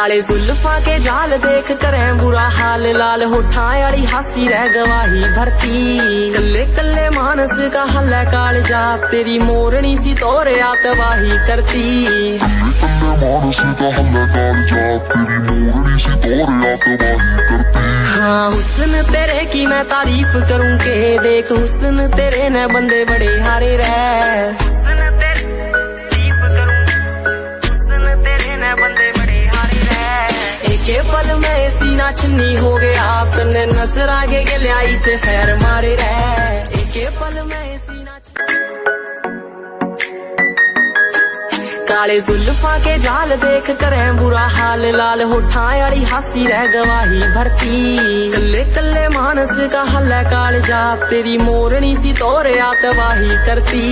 काले जुल्फा के जाल देख करें बुरा हाल, लाल होठा वाली हासी रह गवाही भरती। कल्ले कल्ले मानस का हल है कालजा, तेरी मोरनी सी तोरे तबाही करती। हाँ हुस्न तेरे की मैं तारीफ करूं के, देख हुस्न तेरे न बंदे बड़े हारे रह। हुस्न तेरे तारीफ करूं, हुस्न तेरे न बंदे बड़े हारे रह। एके पल में सीना चुन्नी हो गया, तन्ने नजर आगे गलियाई से खैर मारे रह। एके पल में सीना काले जुल्फा के जाल देख करें बुरा हाल, लाल होठा वाली हासी रह गवाही भरती। कल्ले कल्ले मानस का हल है कालजा, तेरी मोरनी सी तोरे तबाही करती।